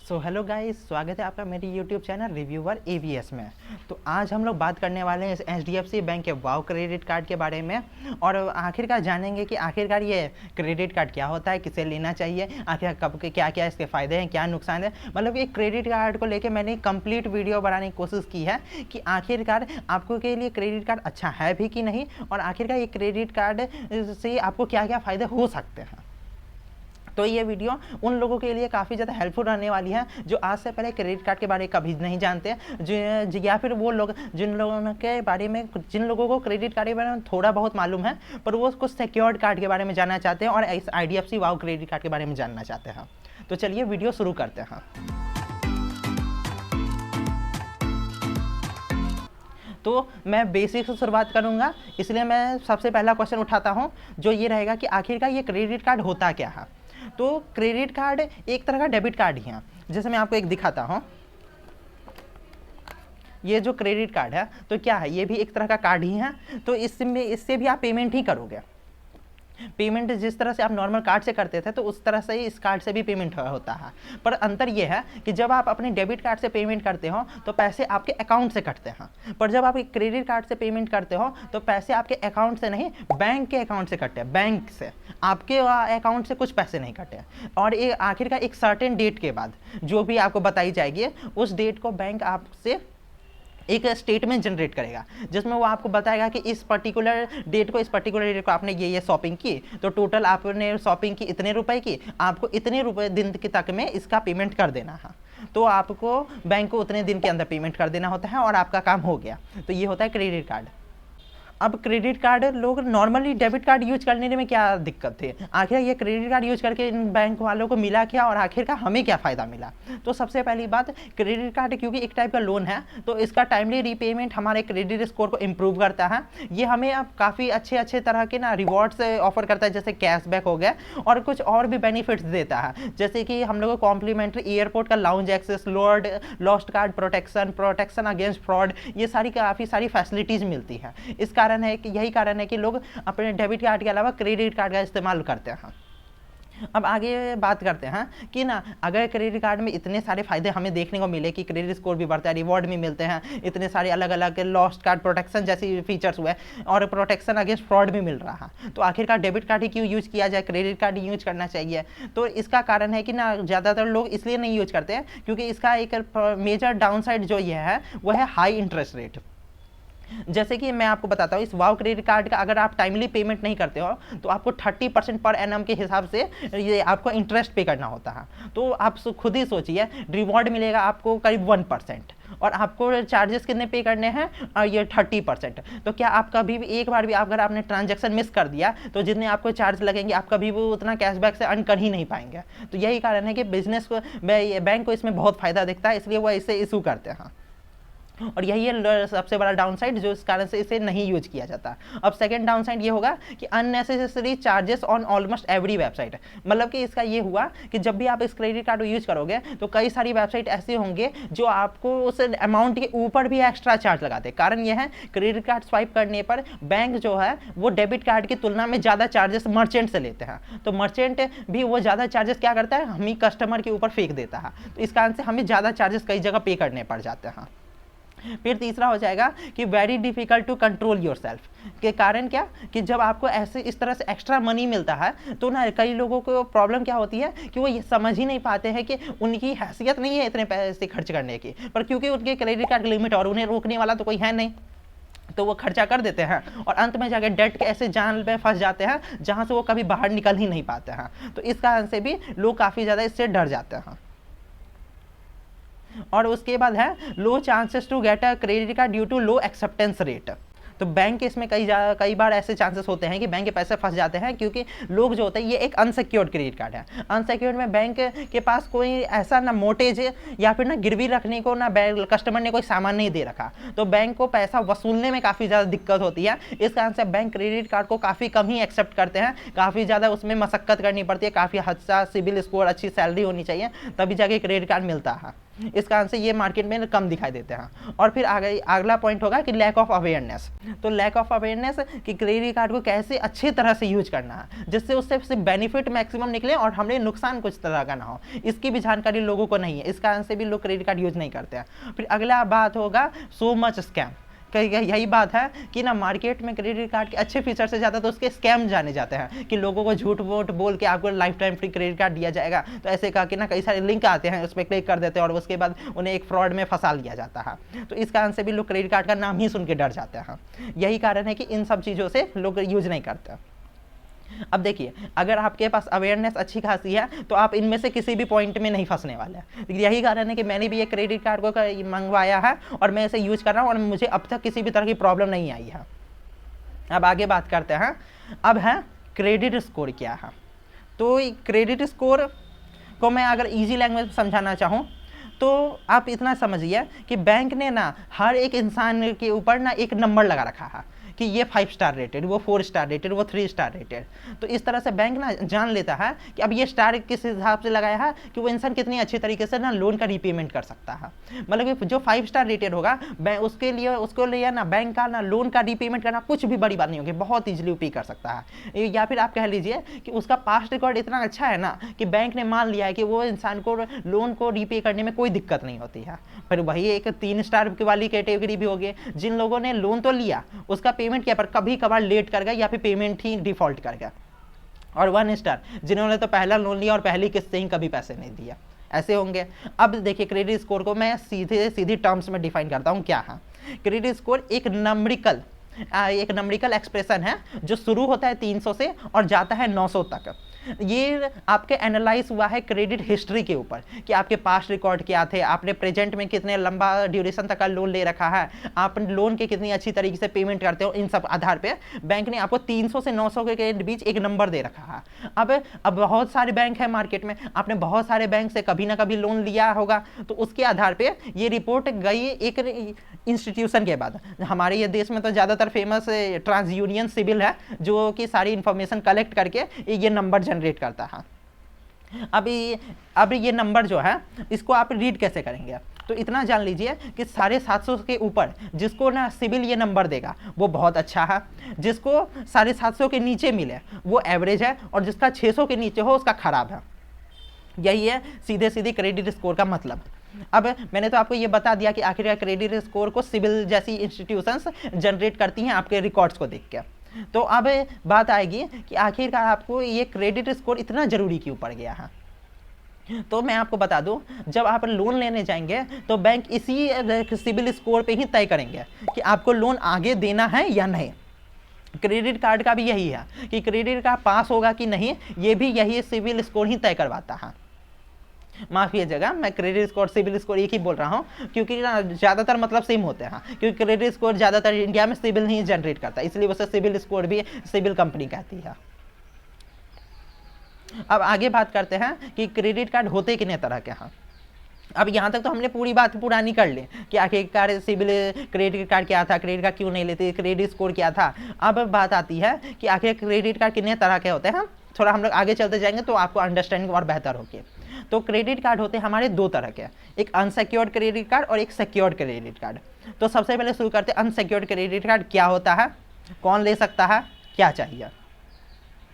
So hello guys, स्वागत है आपका मेरी यूट्यूब चैनल रिव्यूअर एवीएस में। तो आज हम लोग बात करने वाले हैं एचडीएफसी बैंक के वाव क्रेडिट कार्ड के बारे में और आखिरकार जानेंगे कि आखिरकार ये क्रेडिट कार्ड क्या होता है, किसे लेना चाहिए, आखिर कब के क्या क्या इसके फ़ायदे हैं, क्या नुकसान है। मतलब ये क्रेडिट कार्ड को लेकर मैंने कंप्लीट वीडियो बनाने की कोशिश की है कि आखिरकार आपको के लिए क्रेडिट कार्ड अच्छा है भी कि नहीं, और आखिरकार ये क्रेडिट कार्ड से आपको क्या क्या फ़ायदे हो सकते हैं। तो ये वीडियो उन लोगों के लिए काफ़ी ज़्यादा हेल्पफुल रहने वाली है जो आज से पहले क्रेडिट कार्ड के बारे में कभी नहीं जानते, जो या फिर वो लोग जिन लोगों के बारे में जिन लोगों को क्रेडिट कार्ड के बारे में थोड़ा बहुत मालूम है पर वो कुछ सिक्योर्ड कार्ड के बारे में जानना चाहते हैं और इस IDFC वाव क्रेडिट कार्ड के बारे में जानना चाहते हैं। तो चलिए वीडियो शुरू करते हैं। तो मैं बेसिक से शुरुआत करूंगा, इसलिए मैं सबसे पहला क्वेश्चन उठाता हूं जो ये रहेगा कि आखिरकार ये क्रेडिट कार्ड होता क्या है। तो क्रेडिट कार्ड एक तरह का डेबिट कार्ड ही है। जैसे मैं आपको एक दिखाता हूं, ये जो क्रेडिट कार्ड है तो क्या है, ये भी एक तरह का कार्ड ही है। तो इससे भी आप पेमेंट ही करोगे। पेमेंट जिस तरह से आप नॉर्मल कार्ड से करते थे तो उस तरह से ही इस कार्ड से भी पेमेंट होता है। पर अंतर यह है कि जब आप अपने डेबिट कार्ड से पेमेंट करते हो तो पैसे आपके अकाउंट से कटते हैं, पर जब आप एक क्रेडिट कार्ड से पेमेंट करते हो तो पैसे आपके अकाउंट से नहीं, बैंक के अकाउंट से कटते हैं। बैंक से आपके अकाउंट से कुछ पैसे नहीं कटे, और ये आखिरकार एक सर्टेन डेट के बाद जो भी आपको बताई जाएगी उस डेट को बैंक आपसे एक स्टेटमेंट जनरेट करेगा जिसमें वो आपको बताएगा कि इस पर्टिकुलर डेट को आपने ये शॉपिंग की, तो टोटल आपने शॉपिंग की इतने रुपए की, आपको इतने रुपए दिन के तक में इसका पेमेंट कर देना है। तो आपको बैंक को उतने दिन के अंदर पेमेंट कर देना होता है और आपका काम हो गया। तो ये होता है क्रेडिट कार्ड। अब क्रेडिट कार्ड लोग नॉर्मली डेबिट कार्ड यूज करने में क्या दिक्कत थी, आखिर ये क्रेडिट कार्ड यूज करके इन बैंक वालों को मिला क्या और आखिरकार हमें क्या फ़ायदा मिला। तो सबसे पहली बात, क्रेडिट कार्ड क्योंकि एक टाइप का लोन है तो इसका टाइमली रीपेमेंट हमारे क्रेडिट स्कोर को इम्प्रूव करता है। ये हमें अब काफ़ी अच्छे तरह के ना रिवॉर्ड्स ऑफर करता है, जैसे कैशबैक हो गया और कुछ और भी बेनिफिट्स देता है, जैसे कि हम लोग को कॉम्प्लीमेंट्री एयरपोर्ट का lounge access, lost card protection against fraud, ये काफ़ी सारी फैसिलिटीज़ मिलती है। यही कारण है कि लोग अपने डेबिट कार्ड के अलावा क्रेडिट कार्ड का इस्तेमाल करते हैं। अब आगे बात करते हैं कि ना अगर क्रेडिट कार्ड में इतने सारे फायदे हमें देखने को मिले कि क्रेडिट स्कोर भी बढ़ता है, रिवॉर्ड भी मिलते हैं, इतने सारे अलग अलग लॉस्ट कार्ड प्रोटेक्शन जैसी फीचर्स हुए और प्रोटेक्शन अगेंस्ट फ्रॉड भी मिल रहा है, तो आखिरकार डेबिट कार्ड ही क्यों यूज किया जाए, क्रेडिट कार्ड ही यूज करना चाहिए। तो इसका कारण है कि ना ज़्यादातर लोग इसलिए नहीं यूज करते हैं क्योंकि इसका एक मेजर डाउन साइड जो ये है वह है हाई इंटरेस्ट रेट। जैसे कि मैं आपको बताता हूँ, इस वाव क्रेडिट कार्ड का अगर आप टाइमली पेमेंट नहीं करते हो तो आपको 30% पर एनम के हिसाब से ये आपको इंटरेस्ट पे करना होता है। तो आप खुद ही सोचिए, रिवॉर्ड मिलेगा आपको करीब 1% और आपको चार्जेस कितने पे करने हैं, और ये 30%। तो क्या आप कभी भी एक बार भी अगर आपने ट्रांजैक्शन मिस कर दिया तो जितने आपको चार्ज लगेंगे आप कभी भी उतना कैशबैक से अर्न कर ही नहीं पाएंगे। तो यही कारण है कि बिजनेस को, बैंक को इसमें बहुत फ़ायदा दिखता है, इसलिए वो इसे इशू करते हैं। और यही है सबसे बड़ा डाउनसाइड जो इस कारण से इसे नहीं यूज किया जाता। अब सेकंड डाउनसाइड ये होगा कि unnecessary charges on almost every website. मतलब कि इसका ये हुआ कि जब भी आप इस क्रेडिट कार्ड को यूज करोगे तो कई सारी वेबसाइट ऐसे होंगे जो आपको उस अमाउंट के ऊपर भी एक्स्ट्रा चार्ज लगाते हैं। कारण यह है, क्रेडिट कार्ड स्वाइप करने पर बैंक जो है वो डेबिट कार्ड की तुलना में ज़्यादा चार्जेस मर्चेंट से लेते हैं, तो मर्चेंट भी वो ज़्यादा चार्जेस क्या करता है, हम ही कस्टमर के ऊपर फेंक देता है। तो इस कारण से हमें ज़्यादा चार्जेस कई जगह पे करने पड़ जाते हैं। फिर तीसरा हो जाएगा कि very difficult to control yourself के कारण क्या, कि जब आपको ऐसे इस तरह से एक्स्ट्रा मनी मिलता है तो ना कई लोगों को प्रॉब्लम क्या होती है कि वो ये समझ ही नहीं पाते हैं कि उनकी हैसियत नहीं है इतने पैसे खर्च करने की, पर क्योंकि उनके क्रेडिट कार्ड की लिमिट और उन्हें रोकने वाला तो कोई है नहीं तो वो खर्चा कर देते हैं और अंत में जाके डेट के ऐसे जाल में फंस जाते हैं जहाँ से वो कभी बाहर निकल ही नहीं पाते हैं। तो इस कारण से भी लोग काफ़ी ज़्यादा इससे डर जाते हैं। और उसके बाद है low chances to get a credit card due to low acceptance rate. तो बैंक के इसमें कई बार ऐसे चांसेस होते हैं कि बैंक के पैसे फंस जाते हैं क्योंकि लोग जो होते हैं, ये एक अनसिक्योर्ड क्रेडिट कार्ड है। अनसिक्योर्ड में बैंक के पास कोई ऐसा ना मोटेज या फिर ना गिरवी रखने को ना कस्टमर ने कोई सामान नहीं दे रखा, तो बैंक को पैसा वसूलने में काफ़ी ज़्यादा दिक्कत होती है। इस कारण से बैंक क्रेडिट कार्ड को काफ़ी कम ही एक्सेप्ट करते हैं, काफ़ी ज़्यादा उसमें मशक्कत करनी पड़ती है, काफ़ी अच्छा सिबिल स्कोर, अच्छी सैलरी होनी चाहिए तभी जाके क्रेडिट कार्ड मिलता है। इस कारण से ये मार्केट में कम दिखाई देते हैं। और फिर आगे अगला पॉइंट होगा कि लैक ऑफ अवेयरनेस। तो लैक ऑफ अवेयरनेस कि क्रेडिट कार्ड को कैसे अच्छी तरह से यूज करना है जिससे उससे सिर्फ बेनिफिट मैक्सिमम निकले और हमें नुकसान कुछ तरह का ना हो, इसकी भी जानकारी लोगों को नहीं है। इस कारण से भी लोग क्रेडिट कार्ड यूज नहीं करते हैं। फिर अगला बात होगा सो मच स्कैम। यही बात है कि ना मार्केट में क्रेडिट कार्ड के अच्छे फीचर से ज़्यादा तो उसके स्कैम जाने जाते हैं कि लोगों को झूठ वोट बोल के आपको life time free credit card दिया जाएगा, तो ऐसे कहा कि ना कई सारे लिंक आते हैं, उस पर क्लिक कर देते हैं और उसके बाद उन्हें एक फ्रॉड में फंसा लिया जाता है। तो इस कारण से भी लोग क्रेडिट कार्ड का नाम ही सुन के डर जाते हैं। यही कारण है कि इन सब चीज़ों से लोग यूज नहीं करते। अब देखिए, अगर आपके पास अवेयरनेस अच्छी खासी है तो आप इनमें से किसी भी पॉइंट में नहीं फंसने वाले हैं। यही कारण है कि मैंने भी ये क्रेडिट कार्ड को मंगवाया है और मैं इसे यूज कर रहा हूँ और मुझे अब तक किसी भी तरह की प्रॉब्लम नहीं आई है। अब आगे बात करते हैं, अब है क्रेडिट स्कोर क्या है। तो क्रेडिट स्कोर को मैं अगर इजी लैंग्वेज में समझाना चाहूँ तो आप इतना समझिए कि बैंक ने ना हर एक इंसान के ऊपर ना एक नंबर लगा रखा है कि ये 5 स्टार रेटेड, वो 4 स्टार रेटेड, वो 3 स्टार रेटेड। तो इस तरह से बैंक ना जान लेता है कि अब ये स्टार किस हिसाब से लगाया है कि वो इंसान कितनी अच्छी तरीके से ना लोन का रीपेमेंट कर सकता है। मतलब कि जो 5 स्टार रेटेड होगा उसके लिए ना बैंक का ना लोन का रीपेमेंट करना कुछ भी बड़ी बात नहीं होगी, बहुत ईजिली पे कर सकता है। या फिर आप कह लीजिए कि उसका पास्ट रिकॉर्ड इतना अच्छा है ना कि बैंक ने मान लिया है कि वो इंसान को लोन को रीपे करने में कोई दिक्कत नहीं होती है। फिर वही एक 3 स्टार वाली कैटेगरी भी होगी, जिन लोगों ने लोन तो लिया, उसका पेमेंट किया पर कभी कभार लेट कर गया या फिर पेमेंट ही डिफॉल्ट कर गया। और 1 स्टार जिन्होंने तो पहला लोन लिया और पहली किस्त से ही कभी पैसे नहीं दिया, ऐसे होंगे। अब देखिए, क्रेडिट स्कोर को मैं सीधे टर्म्स में डिफाइन करता हूँ क्या है। क्रेडिट स्कोर एक नंबरिकल एक्सप्रेशन है जो शुरू होता है 300 से और जाता है 900 तक। ये आपके एनालाइज हुआ है क्रेडिट हिस्ट्री के ऊपर कि आपके पास्ट रिकॉर्ड क्या थे, आपने प्रेजेंट में कितने लंबा ड्यूरेशन तक का लोन ले रखा है, आप लोन के कितनी अच्छी तरीके से पेमेंट करते हो। इन सब आधार पे बैंक ने आपको 300 से 900 के बीच एक नंबर दे रखा है। अब बहुत सारे बैंक हैं मार्केट में, आपने बहुत सारे बैंक से कभी ना कभी लोन लिया होगा, तो उसके आधार पर ये रिपोर्ट गई एक इंस्टीट्यूशन के बाद। हमारे ये देश में तो ज़्यादातर फेमस ट्रांस यूनियन सिविल है जो कि सारी इंफॉर्मेशन कलेक्ट करके ये नंबर जनरेट करता है। अब ये नंबर जो है इसको आप रीड कैसे करेंगे, तो इतना जान लीजिए कि 750 के ऊपर जिसको ना सिविल ये नंबर देगा वो बहुत अच्छा है, जिसको 750 के नीचे मिले वो एवरेज है और जिसका 600 के नीचे हो उसका खराब है। यही है सीधे क्रेडिट स्कोर का मतलब। अब मैंने तो आपको ये बता दिया कि आखिरकार क्रेडिट स्कोर को सिविल जैसी इंस्टीट्यूशंस जनरेट करती हैं आपके रिकॉर्ड्स को देख के। तो अब बात आएगी कि आखिरकार आपको ये क्रेडिट स्कोर इतना ज़रूरी क्यों पड़ गया है। तो मैं आपको बता दूं, जब आप लोन लेने जाएंगे तो बैंक इसी सिविल स्कोर पे ही तय करेंगे कि आपको लोन आगे देना है या नहीं। क्रेडिट कार्ड का भी यही है कि क्रेडिट कार्ड पास होगा कि नहीं, ये भी यही सिविल स्कोर ही तय करवाता है। माफ कीजिएगा, मैं क्रेडिट स्कोर सिविल स्कोर एक ही बोल रहा हूँ क्योंकि ज़्यादातर मतलब सेम होते हैं, क्योंकि क्रेडिट स्कोर ज़्यादातर इंडिया में सिविल ही जनरेट करता है, इसलिए उसे सिविल स्कोर भी सिविल कंपनी कहती है। अब आगे बात करते हैं कि क्रेडिट कार्ड होते कितने तरह के हैं। अब यहाँ तक तो हमने पूरी बात पुरानी कर ली कि आखिरकार सिविल क्रेडिट कार्ड क्या था, क्रेडिट कार्ड क्यों नहीं लेते, क्रेडिट स्कोर क्या था। अब बात आती है कि आखिर क्रेडिट कार्ड कितने तरह के होते हैं। थोड़ा हम लोग आगे चलते जाएंगे तो आपको अंडरस्टैंडिंग और बेहतर होगी। तो क्रेडिट कार्ड होते हैं हमारे 2 तरह के, एक अनसिक्योर्ड क्रेडिट कार्ड और एक सिक्योर्ड क्रेडिट कार्ड। तो सबसे पहले शुरू करते हैं अनसिक्योर्ड क्रेडिट कार्ड क्या होता है, कौन ले सकता है, क्या चाहिए।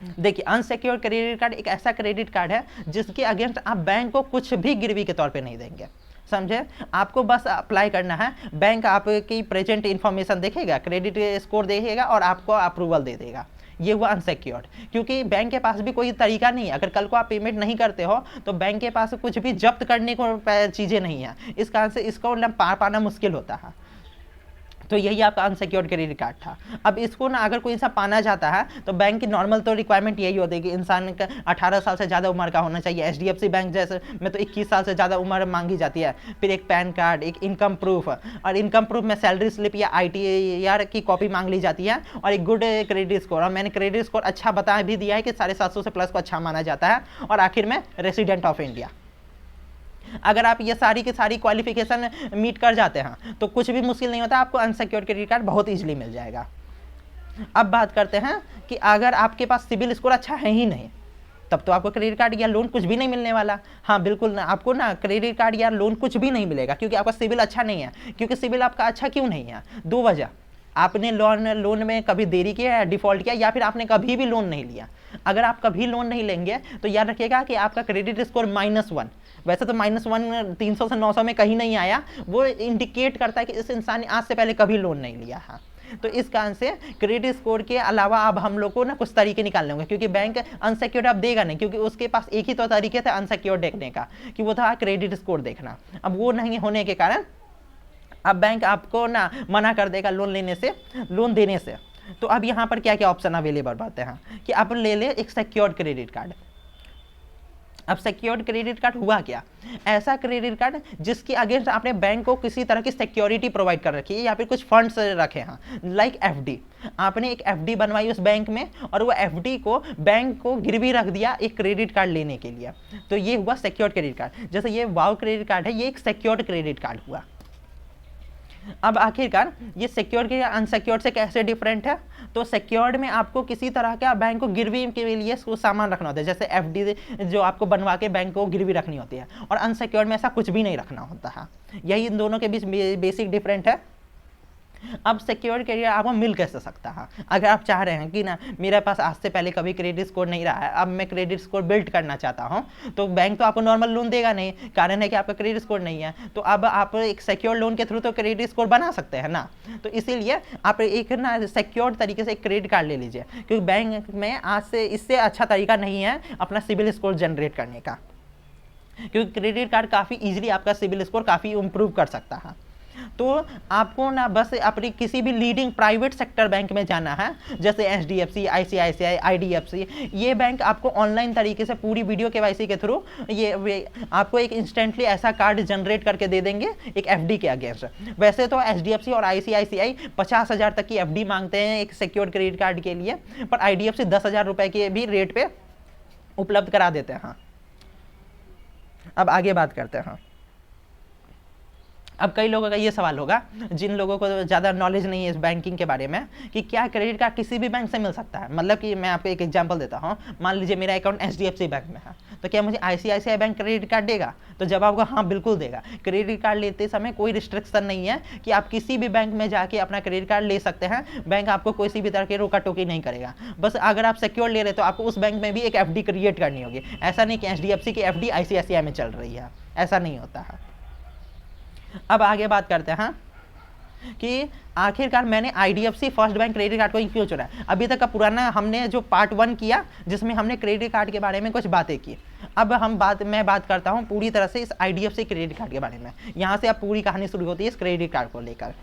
देखिए, अनसिक्योर्ड क्रेडिट कार्ड एक ऐसा क्रेडिट कार्ड है जिसके अगेंस्ट आप बैंक को कुछ भी गिरवी के तौर पे नहीं देंगे, समझे। आपको बस अप्लाई करना है, बैंक आपकी प्रेजेंट इन्फॉर्मेशन देखेगा, क्रेडिट स्कोर देखेगा और आपको अप्रूवल दे देगा। ये हुआ अनसिक्योर्ड, क्योंकि बैंक के पास भी कोई तरीका नहीं है। अगर कल को आप पेमेंट नहीं करते हो तो बैंक के पास कुछ भी जब्त करने को चीज़ें नहीं है, इस कारण से इसको पार पाना मुश्किल होता है। तो यही आपका अनसिक्योर्ड क्रेडिट कार्ड था। अब इसको ना अगर कोई इंसान पाना चाहता है तो बैंक की नॉर्मल तो रिक्वायरमेंट यही होती है कि इंसान का 18 साल से ज़्यादा उम्र का होना चाहिए। HDFC बैंक जैसे में तो 21 साल से ज़्यादा उम्र मांगी जाती है। फिर एक पैन कार्ड, एक इनकम प्रूफ, और इनकम प्रूफ में सैलरी स्लिप या ITR की कॉपी मांग ली जाती है, और एक गुड क्रेडिट स्कोर। और मैंने क्रेडिट स्कोर अच्छा बता भी दिया है कि 750 से प्लस को अच्छा माना जाता है। और आखिर में रेसिडेंट ऑफ इंडिया। अगर आप ये सारी की सारी क्वालिफिकेशन मीट कर जाते हैं तो कुछ भी मुश्किल नहीं होता, आपको अनसिक्योर्ड क्रेडिट कार्ड बहुत इजीली मिल जाएगा। अब बात करते हैं कि अगर आपके पास सिविल स्कोर अच्छा है ही नहीं, तब तो आपको क्रेडिट कार्ड या लोन कुछ भी नहीं मिलने वाला। हाँ बिल्कुल ना, आपको ना क्रेडिट कार्ड या लोन कुछ भी नहीं मिलेगा, क्योंकि आपका सिविल अच्छा नहीं है। क्योंकि सिविल आपका अच्छा क्यों नहीं है? दो वजह, आपने लोन में कभी देरी किया या डिफॉल्ट किया, या फिर आपने कभी भी लोन नहीं लिया। अगर आप कभी लोन नहीं लेंगे तो याद रखिएगा कि आपका क्रेडिट स्कोर -1, वैसे तो -1 300 से 900 में कहीं नहीं आया, वो इंडिकेट करता है कि इस इंसान ने आज से पहले कभी लोन नहीं लिया है। तो इस कारण से क्रेडिट स्कोर के अलावा अब हम लोग को ना कुछ तरीके निकालने होंगे, क्योंकि बैंक अनसिक्योर्ड अब देगा नहीं, क्योंकि उसके पास एक ही तो तरीके थे अनसिक्योर्ड देखने का, कि वो था क्रेडिट स्कोर देखना। अब वो नहीं होने के कारण अब बैंक आपको ना मना कर देगा लोन लेने से, लोन देने से। तो अब यहाँ पर क्या क्या ऑप्शन अवेलेबल रहते हैं कि आप ले ले एक सिक्योर्ड क्रेडिट कार्ड। अब सिक्योर्ड क्रेडिट कार्ड हुआ क्या? ऐसा क्रेडिट कार्ड जिसके अगेंस्ट आपने बैंक को किसी तरह की सिक्योरिटी प्रोवाइड कर रखी है या फिर कुछ फंड्स रखे हैं, लाइक एफडी। आपने एक एफडी बनवाई उस बैंक में और वो एफडी को बैंक को गिरवी रख दिया एक क्रेडिट कार्ड लेने के लिए, तो ये हुआ सिक्योर्ड क्रेडिट कार्ड। जैसे ये वाव क्रेडिट कार्ड है, ये एक सिक्योर्ड क्रेडिट कार्ड हुआ। अब आखिरकार ये सिक्योर्ड के अनसिक्योर्ड से कैसे डिफरेंट है? तो सिक्योर्ड में आपको किसी तरह का बैंक को गिरवी के लिए सामान रखना होता है, जैसे एफडी जो आपको बनवा के बैंक को गिरवी रखनी होती है, और अनसिक्योर्ड में ऐसा कुछ भी नहीं रखना होता है। यही इन दोनों के बीच बेसिक डिफरेंट है। अब सिक्योर्ड क्रेडिट आपको मिल कैसे सकता है? अगर आप चाह रहे हैं कि ना मेरे पास आज से पहले कभी क्रेडिट स्कोर नहीं रहा है, अब मैं क्रेडिट स्कोर बिल्ड करना चाहता हूं, तो बैंक तो आपको नॉर्मल लोन देगा नहीं, कारण है कि आपका क्रेडिट स्कोर नहीं है। तो अब आप एक सिक्योर लोन के थ्रू तो क्रेडिट स्कोर बना सकते हैं ना। तो इसीलिए आप एक ना सिक्योर्ड तरीके से एक क्रेडिट कार्ड ले लीजिए, क्योंकि बैंक में आज से इससे अच्छा तरीका नहीं है अपना सिबिल स्कोर जनरेट करने का, क्योंकि क्रेडिट कार्ड काफ़ी ईजिली आपका सिबिल स्कोर काफ़ी इंप्रूव कर सकता है। तो आपको ना बस अपनी किसी भी लीडिंग प्राइवेट सेक्टर बैंक में जाना है, जैसे एचडीएफसी, आईसीआईसीआई, आईडीएफसी। ये बैंक आपको ऑनलाइन तरीके से पूरी वीडियो केवाईसी के थ्रू ये आपको एक इंस्टेंटली ऐसा कार्ड जनरेट करके दे देंगे एक एफडी के अगेंस्ट। वैसे तो एचडीएफसी और आईसीआईसीआई 50,000 तक की एफडी मांगते हैं एक सिक्योर्ड क्रेडिट कार्ड के लिए, पर आईडीएफसी 10,000 रुपए के भी रेट पे उपलब्ध करा देते हैं। अब आगे बात करते हैं। अब कई लोगों का ये सवाल होगा, जिन लोगों को ज़्यादा नॉलेज नहीं है इस बैंकिंग के बारे में, कि क्या क्रेडिट कार्ड किसी भी बैंक से मिल सकता है? मतलब कि मैं आपको एक एग्जांपल देता हूँ। मान लीजिए मेरा अकाउंट एचडीएफसी बैंक में है, तो क्या मुझे आईसीआईसीआई बैंक क्रेडिट कार्ड देगा? तो जवाब होगा हाँ बिल्कुल देगा। क्रेडिट कार्ड लेते समय कोई रिस्ट्रिक्शन नहीं है कि आप किसी भी बैंक में जाके अपना क्रेडिट कार्ड ले सकते हैं, बैंक आपको कोई भी तरह की रोका टोकी नहीं करेगा। बस अगर आप सिक्योर ले रहे तो आपको उस बैंक में भी एक एफडी क्रिएट करनी होगी। ऐसा नहीं कि एचडीएफसी की एफडी आईसीआईसीआई में चल रही है, ऐसा नहीं होता है। अब आगे बात करते हैं कि आखिरकार मैंने IDFC first bank credit card को क्यों चुना है। अभी तक का पुराना हमने जो पार्ट 1 किया, जिसमें हमने क्रेडिट कार्ड के बारे में कुछ बातें की। अब मैं बात करता हूं पूरी तरह से इस आईडीएफसी क्रेडिट कार्ड के बारे में। यहां से अब पूरी कहानी शुरू होती है इस क्रेडिट कार्ड को लेकर।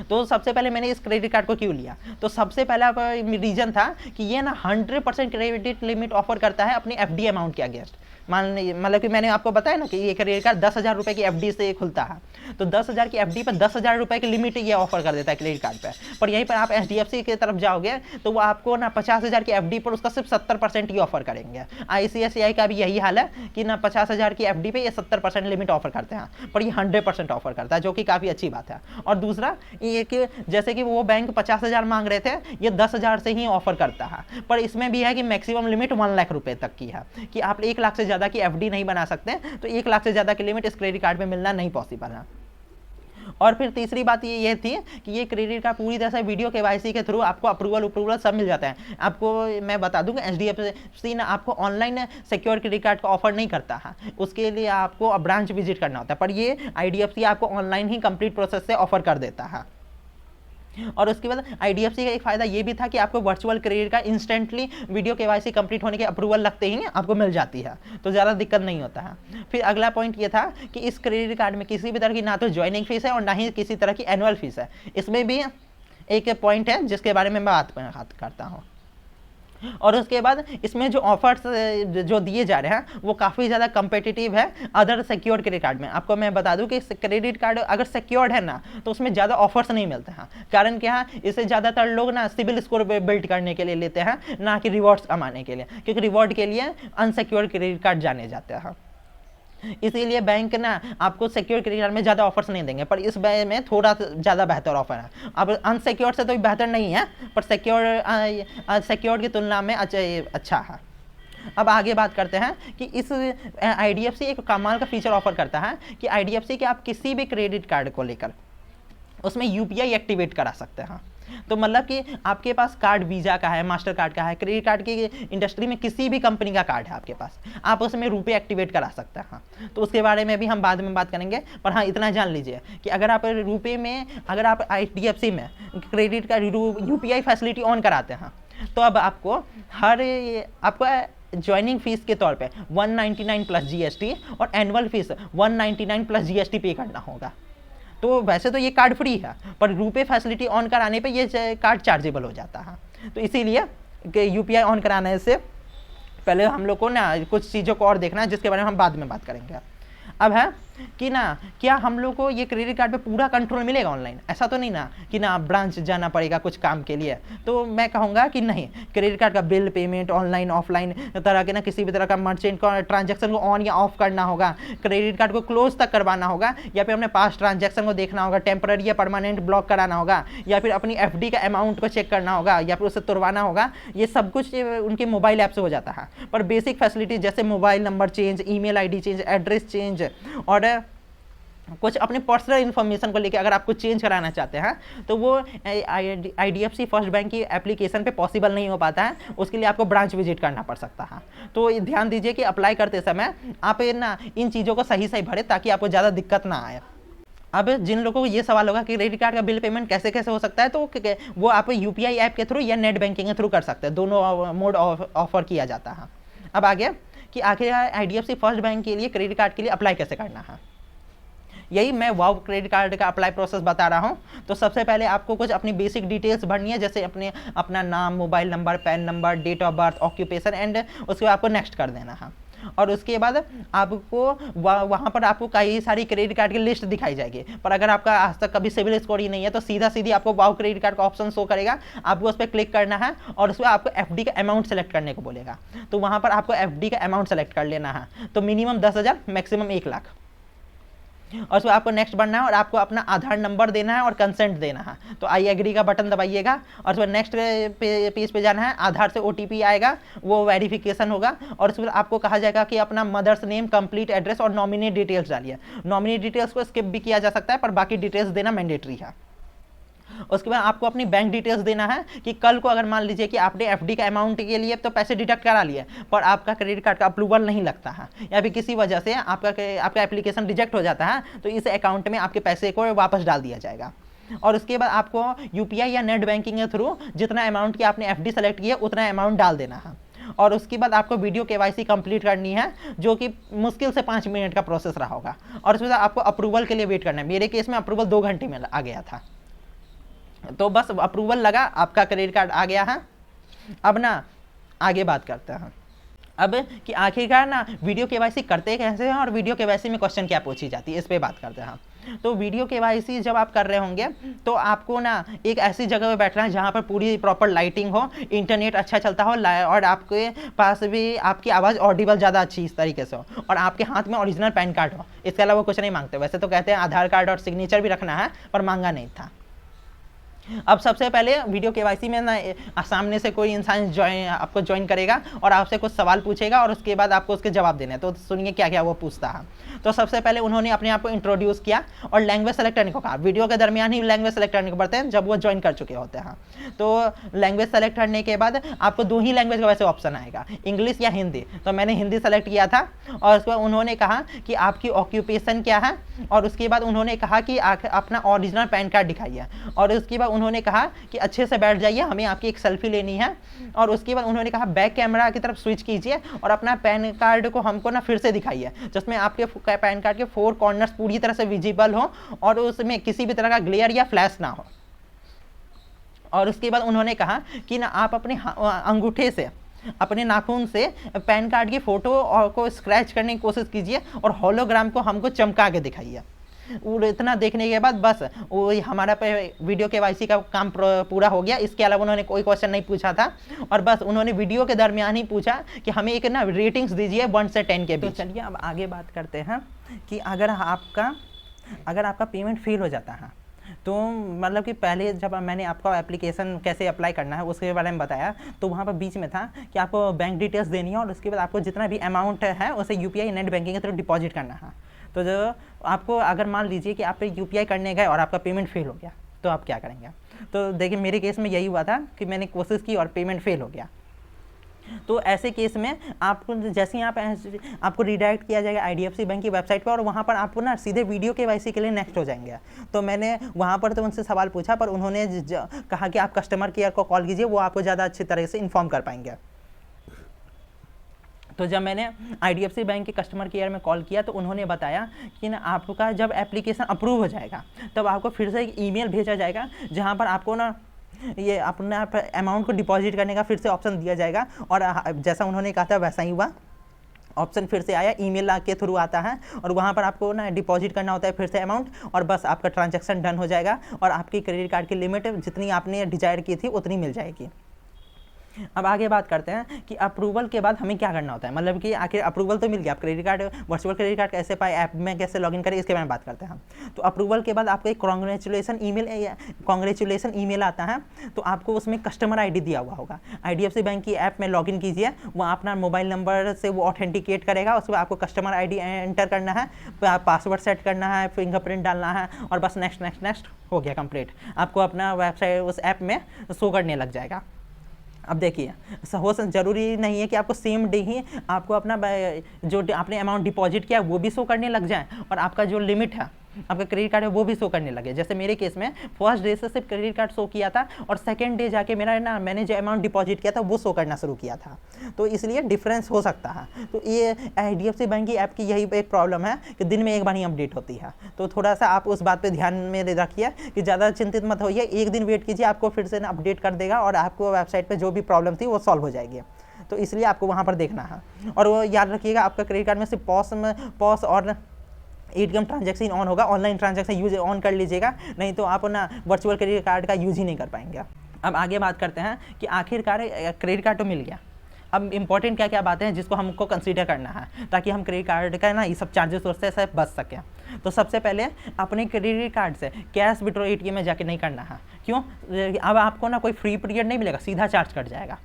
तो सबसे पहले मैंने इस क्रेडिट कार्ड को क्यों लिया? तो सबसे पहला रीजन था कि ये ना 100% क्रेडिट लिमिट ऑफर करता है अपनी एफडी अमाउंट के अगेंस्ट। मतलब कि मैंने आपको बताया ना कि ये क्रेडिट कार्ड 10,000 रुपए की एफडी से खुलता है, तो 10,000 की एफडी पर 10,000 रुपए की लिमिट ये ऑफर कर देता है क्रेडिट कार्ड पे। पर यहीं पर आप एचडीएफसी की तरफ जाओगे तो वो आपको ना 50,000 की एफडी पर उसका सिर्फ 70% ही ऑफर करेंगे। आईसीआईसीआई का भी यही हाल है कि ना 50,000 की एफडी पे ये 70% लिमिट ऑफर करते हैं, पर ये 100% ऑफर करता है, जो कि काफ़ी अच्छी बात है। और दूसरा ये कि जैसे कि वो बैंक 50,000 मांग रहे थे, ये 10,000 से ही ऑफर करता है। पर इसमें भी है कि मैक्सिमम लिमिट 1 लाख रुपए तक की है, कि आप 1 लाख से ज़्यादा की एफडी नहीं बना सकते, तो 1 लाख से ज़्यादा की लिमिट इस क्रेडिट कार्ड में मिलना नहीं पॉसिबल है। और फिर तीसरी बात ये थी कि ये क्रेडिट कार्ड पूरी तरह से वीडियो केवाईसी के थ्रू आपको अप्रूवल सब मिल जाता है। आपको मैं बता दूं कि एचडीएफसी ना आपको ऑनलाइन सिक्योर क्रेडिट कार्ड का ऑफर नहीं करता है, उसके लिए आपको ब्रांच विजिट करना होता है, पर ये आईडीएफसी आपको ऑनलाइन ही कंप्लीट प्रोसेस से ऑफर कर देता है। और उसके बाद आईडीएफसी का एक फायदा ये भी था कि आपको virtual credit card instantly video KYC complete होने के अप्रूवल लगते ही आपको मिल जाती है, तो ज़्यादा दिक्कत नहीं होता है। फिर अगला पॉइंट ये था कि इस क्रेडिट कार्ड में किसी भी तरह की ना तो ज्वाइनिंग फीस है और ना ही किसी तरह की एनुअल फीस है। इसमें भी एक पॉइंट है जिसके बारे में मैं बात करता हूँ। और उसके बाद इसमें जो ऑफर्स जो दिए जा रहे हैं वो काफ़ी ज़्यादा कम्पिटिटिव है अदर सिक्योर्ड क्रेडिट कार्ड में। आपको मैं बता दूं कि क्रेडिट कार्ड अगर सिक्योर्ड है ना तो उसमें ज़्यादा ऑफर्स नहीं मिलते हैं। कारण क्या है, इसे ज़्यादातर लोग ना सिबिल स्कोर बिल्ड करने के लिए लेते हैं, ना कि रिवॉर्ड्स कमाने के लिए, क्योंकि रिवॉर्ड के लिए अनसिक्योर्ड क्रेडिट कार्ड जाने जाते हैं। इसीलिए बैंक ना आपको सिक्योर क्रेडिट कार्ड में ज़्यादा ऑफर्स नहीं देंगे, पर इस में थोड़ा ज़्यादा बेहतर ऑफर है। अब अनसिक्योर्ड से तो बेहतर नहीं है, पर सिक्योर्ड की तुलना में अच्छा है। अब आगे बात करते हैं कि इस IDFC एक कमाल का फीचर ऑफर करता है कि IDFC के आप किसी भी क्रेडिट कार्ड को लेकर उसमें UPI एक्टिवेट करा सकते हैं। तो मतलब कि आपके पास कार्ड वीज़ा का है, मास्टर कार्ड का है, क्रेडिट कार्ड की इंडस्ट्री में किसी भी कंपनी का कार्ड है आपके पास, आप उसमें रुपये एक्टिवेट करा सकते हैं। हाँ, तो उसके बारे में भी हम बाद में बात करेंगे, पर हाँ इतना जान लीजिए कि अगर आप रुपये में, अगर आप IDFC में credit card UPI facility on कराते हैं तो अब आपको आपको ज्वाइनिंग फीस के तौर पे 199 प्लस GST और एनुअल फीस 199 प्लस GST पे करना होगा। तो वैसे तो ये कार्ड फ्री है, पर रुपये फैसिलिटी ऑन कराने पे ये कार्ड चार्जेबल हो जाता है। तो इसीलिए UPI ऑन कराने से पहले हम लोग को ना कुछ चीज़ों को और देखना है, जिसके बारे में हम बाद में बात करेंगे। अब है कि ना क्या हम लोग को ये क्रेडिट कार्ड पे पूरा कंट्रोल मिलेगा ऑनलाइन? ऐसा तो नहीं ना कि ना ब्रांच जाना पड़ेगा कुछ काम के लिए। तो मैं कहूँगा कि नहीं, क्रेडिट कार्ड का बिल पेमेंट ऑनलाइन ऑफलाइन तरह के ना किसी भी तरह का मर्चेंट का ट्रांजैक्शन को ऑन या ऑफ करना होगा, क्रेडिट कार्ड को क्लोज तक करवाना होगा, या फिर अपने पास ट्रांजैक्शन को देखना होगा, टेम्पररी या परमानेंट ब्लॉक कराना होगा, या फिर अपनी FD का अमाउंट को चेक करना होगा, या फिर उसे तोड़वाना होगा। ये सब कुछ उनके मोबाइल ऐप से हो जाता है। पर बेसिक फैसिलिटी जैसे mobile number change, email ID change, address change और कुछ अपने पर्सनल इन्फॉर्मेशन को लेकर अगर आपको चेंज कराना चाहते हैं तो वो IDFC फर्स्ट बैंक की एप्लीकेशन पे पॉसिबल नहीं हो पाता है। उसके लिए आपको ब्रांच विजिट करना पड़ सकता है। तो ध्यान दीजिए कि अप्लाई करते समय आप ना इन चीज़ों को सही सही भरें ताकि आपको ज़्यादा दिक्कत ना आए। अब जिन लोगों को ये सवाल होगा कि क्रेडिट कार्ड का बिल पेमेंट कैसे कैसे हो सकता है, तो वो आप UPI ऐप के थ्रू या नेट बैंकिंग के थ्रू कर सकते हैं। दोनों मोड ऑफर किया जाता है। अब आगे कि आखिर IDFC फर्स्ट बैंक के लिए क्रेडिट कार्ड के लिए अप्लाई कैसे करना है, यही मैं वाव क्रेडिट कार्ड का अप्लाई प्रोसेस बता रहा हूँ। तो सबसे पहले आपको कुछ अपनी बेसिक डिटेल्स भरनी है, जैसे अपना नाम, mobile number, PAN number, date of birth, occupation and उसके बाद आपको नेक्स्ट कर देना है। और उसके बाद आपको वहाँ पर आपको कई सारी क्रेडिट कार्ड की लिस्ट दिखाई जाएगी। पर अगर आपका आज तक कभी सिविल स्कोर ही नहीं है तो सीधी आपको वाव क्रेडिट कार्ड का ऑप्शन शो करेगा, आपको उस पर क्लिक करना है और उसमें आपको FD का अमाउंट सेलेक्ट करने को बोलेगा। तो वहाँ पर आपको FD का अमाउंट सेलेक्ट कर लेना है। तो मिनिमम 10,000, मैक्सिमम 1 लाख। और उसमें आपको नेक्स्ट बढ़ना है और आपको अपना आधार नंबर देना है और कंसेंट देना है। तो आई एग्री का बटन दबाइएगा और उसमें नेक्स्ट पेज पे जाना है। आधार से OTP आएगा, वो वेरिफिकेशन होगा और उसमें आपको कहा जाएगा कि अपना मदर्स नेम, कंप्लीट एड्रेस और नॉमिनी डिटेल्स डालिए। नॉमिनी डिटेल्स को स्किप भी किया जा सकता है, पर बाकी डिटेल्स देना मैंडेटरी है। उसके बाद आपको अपनी बैंक डिटेल्स देना है कि कल को अगर मान लीजिए कि आपने FD का अमाउंट के लिए तो पैसे डिडक्ट करा लिए, पर आपका क्रेडिट कार्ड का अप्रूवल नहीं लगता है या फिर किसी वजह से आपका एप्लीकेशन रिजेक्ट हो जाता है, तो इस अकाउंट में आपके पैसे को वापस डाल दिया जाएगा। और उसके बाद आपको UPI या नेट बैंकिंग के थ्रू जितना अमाउंट की आपने FD सेलेक्ट किया उतना अमाउंट डाल देना है। और उसके बाद आपको वीडियो KYC कंप्लीट करनी है, जो कि मुश्किल से 5 मिनट का प्रोसेस रहा होगा। और उसके बाद आपको अप्रूवल के लिए वेट करना है। मेरे केस में अप्रूवल 2 घंटे में आ गया था। तो बस अप्रूवल लगा, आपका क्रेडिट कार्ड आ गया है। अब ना आगे बात करते हैं अब कि आखिरकार ना वीडियो KYC करते कैसे हैं और वीडियो KYC में क्वेश्चन क्या पूछी जाती है, इस पे बात करते हैं। तो वीडियो KYC जब आप कर रहे होंगे तो आपको ना एक ऐसी जगह पे बैठना है जहाँ पर पूरी प्रॉपर लाइटिंग हो, इंटरनेट अच्छा चलता हो और आपके पास भी आपकी आवाज़ ऑडिबल ज़्यादा अच्छी इस तरीके से हो और आपके हाथ में ओरिजिनल पैन कार्ड हो। इसके अलावा कुछ नहीं मांगते। वैसे तो कहते हैं आधार कार्ड और सिग्नेचर भी रखना है, पर मांगा नहीं था। अब सबसे पहले वीडियो KYC में ना सामने से कोई इंसान आपको ज्वाइन करेगा और आपसे कुछ सवाल पूछेगा और उसके बाद आपको उसके जवाब देने हैं। तो सुनिए क्या क्या वो पूछता है। तो सबसे पहले उन्होंने अपने आप को इंट्रोड्यूस किया और लैंग्वेज सेलेक्ट करने को कहा। वीडियो के दरमियान ही लैंग्वेज सेलेक्ट करने को पड़ते हैं जब वो ज्वाइन कर चुके होते हैं। तो लैंग्वेज सेलेक्ट करने के बाद आपको 2 ही लैंग्वेज का वैसे ऑप्शन आएगा, इंग्लिश या हिंदी। तो मैंने हिंदी सेलेक्ट किया था और उसके बाद उन्होंने कहा कि आपकी ऑक्यूपेशन क्या है और उसके बाद उन्होंने कहा कि अपना ओरिजिनल पैन कार्ड दिखाइए और उसके बाद उन्होंने कहा कि अच्छे से बैठ जाइए, हमें आपकी एक सेल्फी लेनी है। और उसके बाद उन्होंने कहा बैक कैमरा की तरफ स्विच कीजिए और अपना पैन कार्ड को हमको ना फिर से दिखाइए, जिसमें आपके पैन कार्ड के 4 कॉर्नर्स पूरी तरह से विजिबल हो और उसमें किसी भी तरह का ग्लेयर या फ्लैश ना हो। और उसके बाद उन्होंने कहा कि ना आप अपने अंगूठे से, अपने नाखून से पैन कार्ड की फोटो को स्क्रैच करने की कोशिश कीजिए और होलोग्राम को हमको चमका के दिखाइए। और इतना देखने के बाद बस वो हमारा वीडियो KYC का काम पूरा हो गया। इसके अलावा उन्होंने कोई क्वेश्चन नहीं पूछा था और बस उन्होंने वीडियो के दरमियान ही पूछा कि हमें एक ना रेटिंग्स दीजिए 1 से 10 के बीच। तो चलिए अब आगे बात करते हैं कि अगर आपका पेमेंट फेल हो जाता है तो मतलब कि पहले जब मैंने आपका एप्लीकेशन कैसे अप्लाई करना है उसके बारे में बताया, तो वहाँ पर बीच में था कि आपको बैंक डिटेल्स देनी है और उसके बाद आपको जितना भी अमाउंट है उसे यूपीआई नेट बैंकिंग के थ्रू डिपॉजिट करना है। तो जो आपको अगर मान लीजिए कि आप यूपीआई करने गए और आपका पेमेंट फेल हो गया, तो आप क्या करेंगे? तो देखिए मेरे केस में यही हुआ था कि मैंने कोशिश की और पेमेंट फेल हो गया। तो ऐसे केस में आपको जैसे ही आपको रिडायरेक्ट किया जाएगा आईडीएफसी बैंक की वेबसाइट पर, और वहाँ पर आपको ना सीधे वीडियो केवाईसी के लिए नेक्स्ट हो जाएंगे। तो मैंने वहाँ पर तो उनसे सवाल पूछा, पर उन्होंने कहा कि आप कस्टमर केयर को कॉल कीजिए, वो आपको ज़्यादा अच्छी तरह से इन्फॉर्म कर पाएंगे। तो जब मैंने आईडीएफसी बैंक के कस्टमर केयर में कॉल किया तो उन्होंने बताया कि ना आपका जब एप्लीकेशन अप्रूव हो जाएगा तब आपको फिर से एक ईमेल भेजा जाएगा जहाँ पर आपको ना ये अपने अमाउंट को डिपॉजिट करने का फिर से ऑप्शन दिया जाएगा। और जैसा उन्होंने कहा था वैसा ही हुआ, ऑप्शन फिर से आया, ईमेल के थ्रू आता है और वहाँ पर आपको ना डिपॉजिट करना होता है फिर से अमाउंट, और बस आपका ट्रांजैक्शन डन हो जाएगा और आपकी क्रेडिट कार्ड की लिमिट जितनी आपने डिजायर की थी उतनी मिल जाएगी। अब आगे बात करते हैं कि अप्रूवल के बाद हमें क्या करना होता है, मतलब कि आखिर अप्रूवल तो मिल गया, आप credit card virtual credit card कैसे पाए, ऐप में कैसे लॉगिन करें, इसके बारे में बात करते हैं। तो अप्रूवल के बाद आपको एक कॉन्ग्रेचुलेसन ईमेल आता है। तो आपको उसमें कस्टमर आईडी दिया हुआ होगा, आईडीएफसी बैंक की ऐप में लॉगिन कीजिए, वहाँ अपना मोबाइल नंबर से वो ऑथेंटिकेट करेगा, उसके बाद आपको कस्टमर आईडी एंटर करना है, पासवर्ड सेट करना है, फिंगरप्रिंट डालना है और बस नेक्स्ट नेक्स्ट नेक्स्ट हो गया कंप्लीट। आपको अपना वेबसाइट उस ऐप में शो करने लग जाएगा। अब देखिए ज़रूरी नहीं है कि आपको सेम डे ही आपको अपना जो आपने अमाउंट डिपॉजिट किया वो भी शो करने लग जाए और आपका जो लिमिट है आपका क्रेडिट कार्ड है वो भी शो करने लगे। जैसे मेरे केस में फर्स्ट डे से सिर्फ क्रेडिट कार्ड शो किया था और सेकंड डे जाके मेरा ना मैंने जो अमाउंट डिपॉजिट किया था वो शो करना शुरू किया था। तो इसलिए डिफरेंस हो सकता है। तो ये आईडीएफसी बैंक की ऐप की यही एक प्रॉब्लम है कि दिन में एक बार ही अपडेट होती है। तो थोड़ा सा आप उस बात पर ध्यान में रखिए कि ज़्यादा चिंतित मत होइए, एक दिन वेट कीजिए, आपको फिर से ना अपडेट कर देगा और आपको वेबसाइट पर जो भी प्रॉब्लम थी वो सॉल्व हो जाएगी। तो इसलिए आपको वहाँ पर देखना है। और वो याद रखिएगा आपका क्रेडिट कार्ड में सिर्फ पॉस और एटीएम ट्रांजैक्शन ऑन होगा, ऑनलाइन ट्रांजैक्शन यूज ऑन कर लीजिएगा, नहीं तो आप ना वर्चुअल क्रेडिट कार्ड का यूज ही नहीं कर पाएंगे। अब आगे बात करते हैं कि आखिरकार क्रेडिट कार्ड तो मिल गया, अब इंपॉर्टेंट क्या क्या बातें हैं जिसको हमको कंसीडर करना है ताकि हम क्रेडिट कार्ड का ना ये सब चार्जेस से बच सकें। तो सबसे पहले अपने क्रेडिट कार्ड से कैश विड्रॉ एटीएम में जाके नहीं करना है। क्यों? अब आपको ना कोई फ्री पीरियड नहीं मिलेगा, सीधा चार्ज कट जाएगा।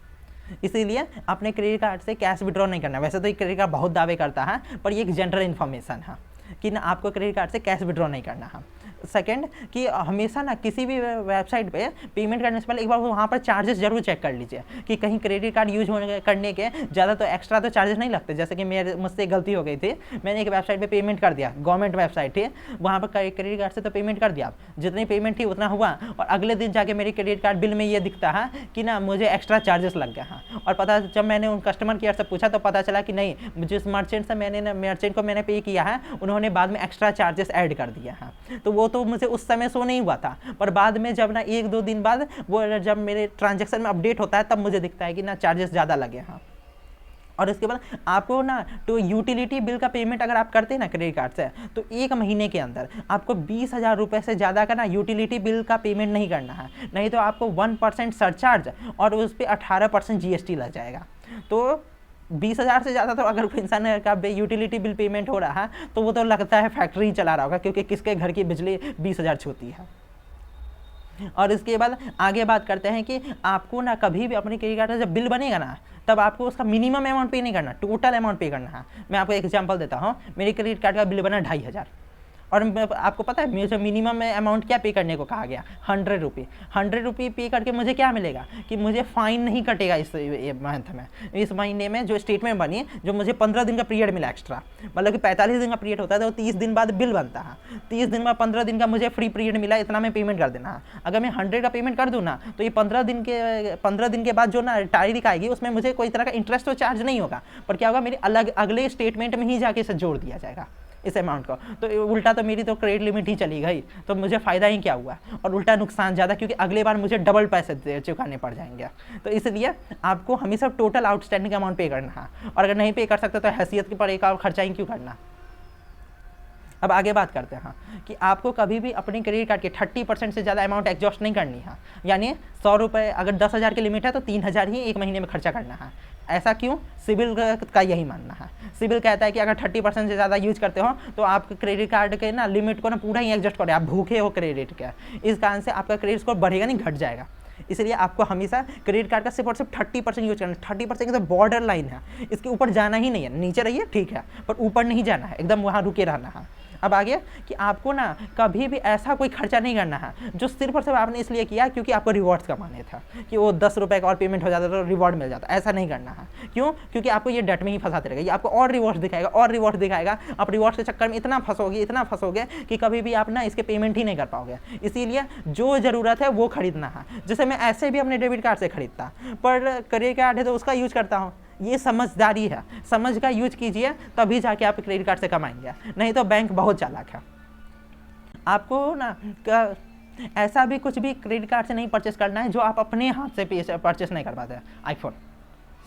इसीलिए अपने क्रेडिट कार्ड से कैश विड्रॉ नहीं करना। वैसे तो ये क्रेडिट कार्ड बहुत दावे करता है, पर ये एक जनरल इन्फॉर्मेशन है कि ना आपको क्रेडिट कार्ड से कैश विड्रॉ नहीं करना है। सेकंड कि हमेशा ना किसी भी वेबसाइट पे पेमेंट करने से पहले एक बार वहाँ पर चार्जेस जरूर चेक कर लीजिए कि कहीं क्रेडिट कार्ड यूज करने के ज़्यादा तो एक्स्ट्रा तो चार्जेस नहीं लगते। जैसे कि मुझसे गलती हो गई थी, मैंने एक वेबसाइट पे पेमेंट कर दिया, गवर्नमेंट वेबसाइट थी, वहाँ पर क्रेडिट कार्ड से तो पेमेंट कर दिया, जितनी पेमेंट थी उतना हुआ और अगले दिन जाके मेरी क्रेडिट कार्ड बिल में ये दिखता है कि ना मुझे एक्स्ट्रा चार्जेस लग गए हैं। और पता जब मैंने उन कस्टमर केयर से पूछा तो पता चला कि नहीं, जिस मर्चेंट को मैंने पे किया है उन्होंने बाद में एक्स्ट्रा चार्जेस ऐड कर दिया है। तो वो तो मुझे उस समय शो नहीं हुआ था, पर बाद में जब ना 1-2 दिन बाद वो जब मेरे ट्रांजैक्शन में अपडेट होता है तब मुझे दिखता है कि ना चार्जेस ज़्यादा लगे हैं। और इसके बाद आपको ना तो यूटिलिटी बिल का पेमेंट अगर आप करते हैं ना क्रेडिट कार्ड से, तो 1 महीने के अंदर आपको 20,000 रुपये से ज़्यादा का ना यूटिलिटी बिल का पेमेंट नहीं करना है, नहीं तो आपको 1% सरचार्ज और उस पर 18% जीएसटी लग जाएगा। तो 20,000 से ज़्यादा तो अगर कोई इंसान का यूटिलिटी बिल पेमेंट हो रहा है तो वो तो लगता है फैक्ट्री चला रहा होगा, क्योंकि किसके घर की बिजली 20,000 छूती है। और इसके बाद आगे बात करते हैं कि आपको ना कभी भी अपने क्रेडिट कार्ड का जब बिल बनेगा ना तब आपको उसका मिनिमम अमाउंट पे नहीं करना, टोटल अमाउंट पे करना है। मैं आपको एक एग्जांपल देता हूँ, मेरे क्रेडिट कार्ड का बिल बना 2,500 और आपको पता है मुझे मिनिमम अमाउंट क्या पे करने को कहा गया, 100 रुपये। 100 रुपये पे करके मुझे क्या मिलेगा कि मुझे फ़ाइन नहीं कटेगा इस मंथ में, इस महीने में जो स्टेटमेंट बनी, जो मुझे 15 दिन का पीरियड मिला एक्स्ट्रा, मतलब कि 45 दिन का पीरियड होता है तो 30 दिन बाद बिल बनता है, 30 दिन बाद 15 दिन का मुझे फ्री पीरियड मिला, इतना मैं पेमेंट कर देना है। अगर मैं 100 का पेमेंट कर दूँ ना तो ये 15 दिन के बाद जो ना तारीख आएगी उसमें मुझे कोई तरह का इंटरेस्ट तो चार्ज नहीं होगा, पर क्या होगा मेरे अगले स्टेटमेंट में ही जाके इसे जोड़ दिया जाएगा इस अमाउंट को। तो उल्टा तो मेरी तो क्रेडिट लिमिट ही चली गई, तो मुझे फ़ायदा ही क्या हुआ और उल्टा नुकसान ज़्यादा, क्योंकि अगले बार मुझे डबल पैसे चुकाने पड़ जाएंगे। तो इसलिए आपको हमेशा टोटल आउटस्टैंडिंग अमाउंट पे करना है, और अगर नहीं पे कर सकते तो हैसियत के पर एक और खर्चा ही क्यों करना। अब आगे बात करते हैं कि आपको कभी भी अपने क्रेडिट कार्ड के 30% से ज़्यादा अमाउंट एग्जॉस्ट नहीं करनी है। यानी 100 रुपये अगर 10,000 की लिमिट है तो 3,000 ही एक महीने में खर्चा करना है। ऐसा क्यों? सिबिल का यही मानना है। सिबिल कहता है कि अगर 30% से ज़्यादा यूज करते हो तो आप क्रेडिट कार्ड के ना लिमिट को ना पूरा ही एडजस्ट करें, आप भूखे हो क्रेडिट का, इस कारण से आपका क्रेडिट स्कोर बढ़ेगा नहीं, घट जाएगा। इसलिए आपको हमेशा क्रेडिट कार्ड का सिर्फ और सिर्फ 30% यूज करना है। 30% तो बॉर्डर लाइन है, इसके ऊपर जाना ही नहीं है। नीचे रहिए ठीक है, पर ऊपर नहीं जाना है, एकदम वहाँ रुके रहना है। अब आगे कि आपको ना कभी भी ऐसा कोई खर्चा नहीं करना है जो सिर्फ और सिर्फ आपने इसलिए किया क्योंकि आपको रिवॉर्ड्स कमाने था, कि वो 10 रुपये का और पेमेंट हो जाता तो रिवॉर्ड मिल जाता। ऐसा नहीं करना है। क्यों? क्योंकि आपको ये डेट में ही फंसाते रहेगा, ये आपको और रिवॉर्ड्स दिखाएगा और रिवॉर्ड्स दिखाएगा। आप रिवॉर्ड्स के चक्कर में इतना फंसोगे कि कभी भी आप ना इसके पेमेंट ही नहीं कर पाओगे। इसीलिए जो ज़रूरत है वो खरीदना है। जैसे मैं ऐसे भी अपने डेबिट कार्ड से खरीदता, पर क्रेडिट कार्ड है तो उसका यूज करता हूँ। ये समझदारी है, समझ का यूज कीजिए, तभी जाके आप क्रेडिट कार्ड से कमाएंगे, नहीं तो बैंक बहुत चालाक है। आपको ना ऐसा भी कुछ भी क्रेडिट कार्ड से नहीं परचेस करना है जो आप अपने हाथ से परचेस नहीं कर पाते हैं। आईफोन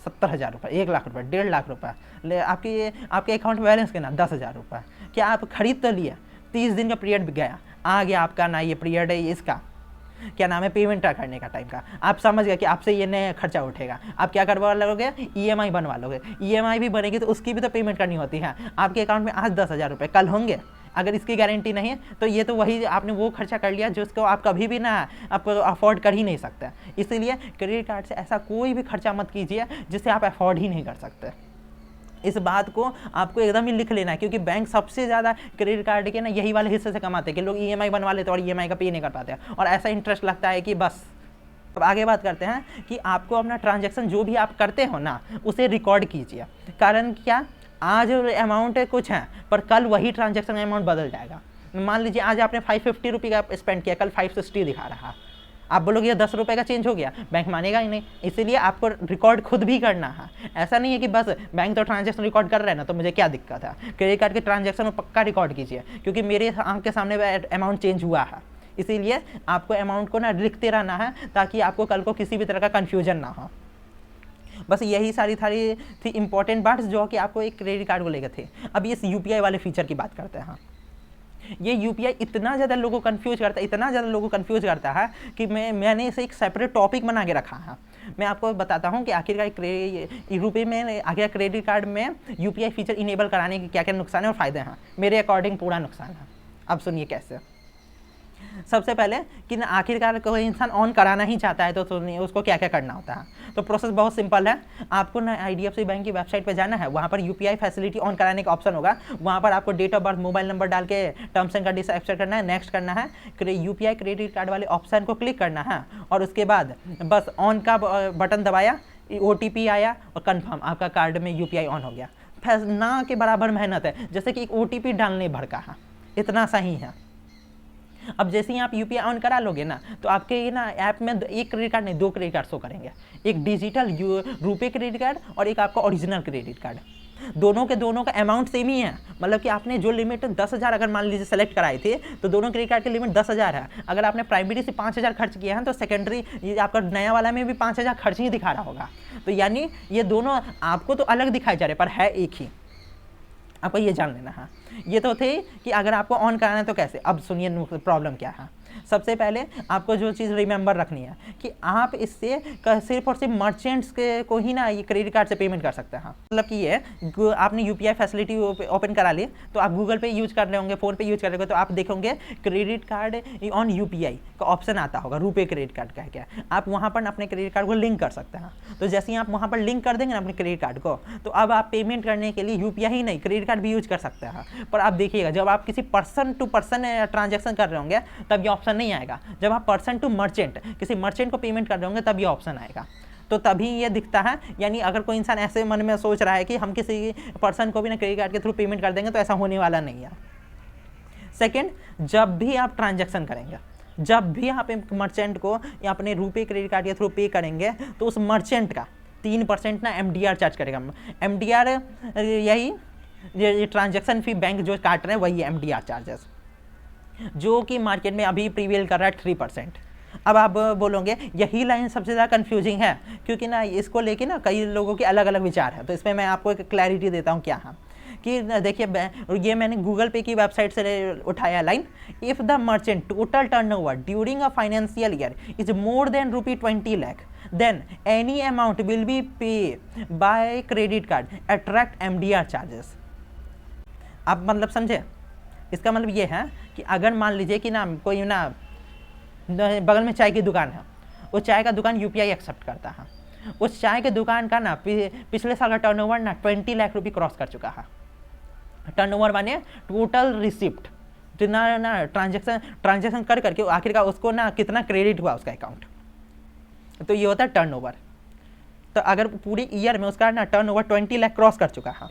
70,000 रुपये, 1 लाख रुपये, 1.5 लाख रुपये, आपके अकाउंट बैलेंस के ना 10,000 रुपये, क्या आप खरीद तो लिए, 30 दिन का पीरियड गया, आ गया आपका ना ये पीरियड है इसका क्या नाम है पेमेंट करने का टाइम का, आप समझ गए कि आपसे ये नया खर्चा उठेगा, आप क्या करवा लोगे, EMI बनवा लोगे। EMI भी बनेगी तो उसकी भी तो पेमेंट करनी होती है। आपके अकाउंट में आज 10,000 रुपये, कल होंगे। अगर इसकी गारंटी नहीं है तो ये तो वही आपने वो खर्चा कर लिया जिसको आप कभी भी ना आप अफोर्ड कर ही नहीं सकते। इसलिए क्रेडिट कार्ड से ऐसा कोई भी खर्चा मत कीजिए जिसे आप अफोर्ड ही नहीं कर सकते। इस बात को आपको एकदम ही लिख लेना है, क्योंकि बैंक सबसे ज़्यादा क्रेडिट कार्ड के ना यही वाले हिस्से से कमाते हैं कि लोग EMI बनवा लेते हैं और EMI का पे नहीं कर पाते हैं, और ऐसा इंटरेस्ट लगता है कि बस। अब आगे बात करते हैं कि आपको अपना ट्रांजैक्शन जो भी आप करते हो ना उसे रिकॉर्ड कीजिए। कारण क्या, आज अमाउंट कुछ है पर कल वही ट्रांजैक्शन अमाउंट बदल जाएगा। मान लीजिए आज आपने 550 रुपये का स्पेंड किया, कल 560 दिखा रहा, आप बोलोगे ये 10 रुपये का चेंज हो गया, बैंक मानेगा ही नहीं। इसीलिए आपको रिकॉर्ड खुद भी करना है। ऐसा नहीं है कि बस बैंक तो ट्रांजैक्शन रिकॉर्ड कर रहे हैं ना तो मुझे क्या दिक्कत है। क्रेडिट कार्ड के ट्रांजैक्शन में पक्का रिकॉर्ड कीजिए, क्योंकि मेरे आंख के सामने अमाउंट चेंज हुआ है। इसीलिए आपको अमाउंट को ना लिखते रहना है ताकि आपको कल को किसी भी तरह का कन्फ्यूजन ना हो। बस यही सारी थी इंपॉर्टेंट बात जो कि आपको एक क्रेडिट कार्ड को लेकर थे। अब इस UPI वाले फीचर की बात करते हैं। ये UPI इतना ज़्यादा लोगों को कंफ्यूज करता है कि मैंने इसे एक सेपरेट टॉपिक बना के रखा है। मैं आपको बताता हूँ कि आखिरकार रुपये में आखिर क्रेडिट कार्ड में UPI फीचर इनेबल कराने के क्या क्या नुकसान है और फ़ायदे हैं। मेरे अकॉर्डिंग पूरा नुकसान है। अब सुनिए कैसे। सबसे पहले कि ना आखिरकार कोई इंसान ऑन कराना ही चाहता है तो सुनिए उसको क्या क्या करना होता है। तो प्रोसेस बहुत सिंपल है। आपको ना IDFC बैंक की वेबसाइट पे जाना है, वहाँ पर UPI फैसिलिटी ऑन कराने का ऑप्शन होगा। वहाँ पर आपको date of birth, mobile number डाल के टर्म्स एंड कंडीशन एक्सेप्ट करना है, नेक्स्ट करना है, UPI क्रेडिट कार्ड वाले ऑप्शन को क्लिक करना है, और उसके बाद बस ऑन का बटन दबाया, OTP आया और कन्फर्म, आपका कार्ड में UPI ऑन हो गया। ना के बराबर मेहनत है, जैसे कि एक OTP डालने भर का है, इतना सही है। अब जैसे ही आप UPI ऑन करा लोगे ना तो आपके ना ऐप में एक क्रेडिट कार्ड नहीं 2 क्रेडिट कार्ड शो करेंगे, एक डिजिटल रुपे क्रेडिट कार्ड और एक आपका ओरिजिनल क्रेडिट कार्ड। दोनों का अमाउंट सेम ही है। मतलब कि आपने जो लिमिट 10,000 अगर मान लीजिए सेलेक्ट कराए थे तो दोनों क्रेडिट कार्ड की लिमिट 10,000 है। अगर आपने प्राइमरी से 5,000 खर्च किया है तो सेकेंडरी ये आपका नया वाला में भी 5,000 खर्च ही दिखा रहा होगा। तो यानी ये दोनों आपको तो अलग दिखाई जा रहे पर है एक ही, आपको ये जान लेना है। ये तो थे कि अगर आपको ऑन कराना है तो कैसे। अब सुनिए प्रॉब्लम क्या है। सबसे पहले आपको जो चीज़ रिमेंबर रखनी है कि आप इससे सिर्फ और सिर्फ मर्चेंट्स के को ही ना ये क्रेडिट कार्ड से पेमेंट कर सकते हैं। मतलब कि ये आपने UPI फैसिलिटी ओपन करा ली तो आप गूगल पे यूज कर रहे होंगे, फ़ोन पे यूज कर रहे होंगे, तो आप देखोगे क्रेडिट कार्ड ऑन UPI का ऑप्शन आता होगा, रुपे क्रेडिट कार्ड का है क्या, आप वहाँ पर अपने क्रेडिट कार्ड को लिंक कर सकते हैं। तो जैसे ही आप वहाँ पर लिंक कर देंगे ना अपने क्रेडिट कार्ड को, तो अब आप पेमेंट करने के लिए UPI ही नहीं क्रेडिट कार्ड भी यूज कर सकते हैं। पर आप देखिएगा जब आप किसी पर्सन टू पर्सन ट्रांजेक्शन कर रहे होंगे तब ये ऑप्शन नहीं आएगा। जब आप पर्सन टू मर्चेंट किसी मर्चेंट को पेमेंट कर रहे होंगे तब ये ऑप्शन आएगा। तो तभी ये दिखता है। यानी अगर कोई इंसान ऐसे मन में सोच रहा है कि हम किसी पर्सन को भी ना क्रेडिट कार्ड के थ्रू पेमेंट कर देंगे, तो ऐसा होने वाला नहीं है। सेकंड, जब भी आप ट्रांजैक्शन करेंगे, जब भी आप एक मर्चेंट को या अपने रुपे क्रेडिट कार्ड के थ्रू पे करेंगे तो उस मर्चेंट का 3% ना MDR चार्ज करेगा। MDR यही ये ट्रांजैक्शन फी बैंक जो काट रहे हैं वही है MDR चार्जेस, जो कि मार्केट में अभी प्रीवेल कर रहा है 3%। अब आप बोलोगे यही लाइन सबसे ज़्यादा कंफ्यूजिंग है, क्योंकि ना इसको लेके ना कई लोगों के अलग अलग विचार है। तो इसमें मैं आपको एक क्लैरिटी देता हूँ क्या है कि देखिए ये मैंने गूगल पे की वेबसाइट से उठाया line, if the merchant total turnover during a financial year is more than ₹20 lakh then any amount will be pay by credit card attract MDR charges. आप मतलब समझे, इसका मतलब ये है कि अगर मान लीजिए कि ना कोई ना बगल में चाय की दुकान है, उस चाय का दुकान UPI एक्सेप्ट करता है, उस चाय के दुकान का ना पिछले साल का टर्नओवर ना 20 लाख रुपये क्रॉस कर चुका है। टर्नओवर माने टोटल रिसिप्ट, जितना ना ट्रांजेक्शन कर करके आखिरकार उसको ना कितना क्रेडिट हुआ उसका अकाउंट, तो ये होता है टर्नओवर। तो अगर पूरी ईयर में उसका ना टर्नओवर 20 लाख क्रॉस कर चुका है,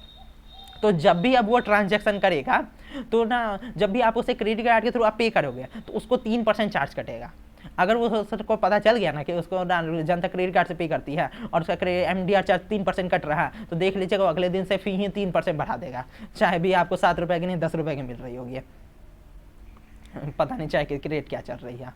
तो जब भी अब वो ट्रांजैक्शन करेगा तो ना जब भी आप उसे क्रेडिट कार्ड के थ्रू आप पे करोगे तो उसको 3% चार्ज कटेगा। अगर वो उसको पता चल गया ना कि उसको ना जनता क्रेडिट कार्ड से पे करती है और उसका MDR चार्ज 3% कट रहा है, तो देख लीजिएगा वो अगले दिन से फी ही 3% बढ़ा देगा, चाहे भी आपको 7 रुपये की नहीं 10 रुपये की मिल रही होगी। पता नहीं चाहे कि रेट क्या चल रही है।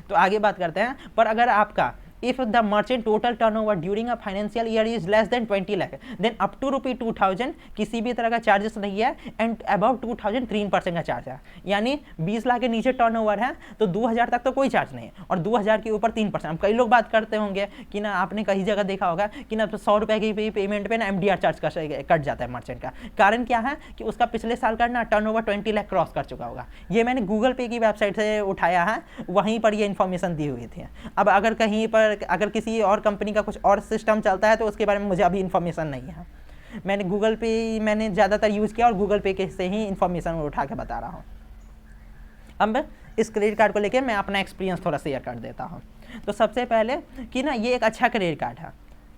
तो आगे बात करते हैं, पर अगर आपका if the merchant total turnover during a financial year is less than 20 lakh then up to ₹2000 किसी भी तरह का चार्जेस नहीं है, एंड above 2000 3% का चार्ज है। यानी 20 लाख के नीचे टर्नओवर है तो 2000 तक तो कोई चार्ज नहीं है, और 2000 के ऊपर 3%। अब कई लोग बात करते होंगे कि ना आपने कई जगह देखा होगा कि ना 100 रुपये की पेमेंट पे ना MDR चार्ज कट जाता है मर्चेंट का। कारण क्या है कि उसका पिछले साल का ना टर्नओवर 20 लाख क्रॉस कर चुका होगा। ये मैंने गूगल पे की वेबसाइट से उठाया है, वहीं पर ये इन्फॉर्मेशन दी हुई थी। अब अगर कहीं पर अगर किसी और कंपनी का कुछ और सिस्टम चलता है तो उसके बारे में मुझे अभी इन्फॉर्मेशन नहीं है। मैंने गूगल पे मैंने ज़्यादातर यूज़ किया और गूगल पे के से ही इन्फॉर्मेशन उठा के बता रहा हूँ। अब इस क्रेडिट कार्ड को लेकर मैं अपना एक्सपीरियंस थोड़ा शेयर कर देता हूँ। तो सबसे पहले कि ना ये एक अच्छा क्रेडिट कार्ड है।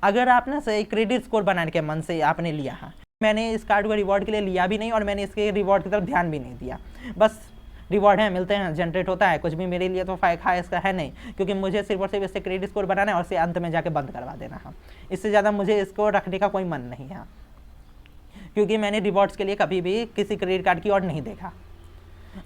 अगर आप ना सही क्रेडिट स्कोर बनाने के मन से आपने लिया है, मैंने इस कार्ड को रिवॉर्ड के लिए लिया भी नहीं और मैंने इसके रिवॉर्ड की तरफ ध्यान भी नहीं दिया, बस रिवॉर्ड है मिलते हैं जनरेट होता है, कुछ भी मेरे लिए तो फायदा इसका है नहीं, क्योंकि मुझे सिर्फ और सिर्फ इससे क्रेडिट स्कोर बनाना है और इसे अंत में जाके बंद करवा देना है। इससे ज़्यादा मुझे इसको रखने का कोई मन नहीं है, क्योंकि मैंने रिवॉर्ड्स के लिए कभी भी किसी क्रेडिट कार्ड की ओर नहीं देखा।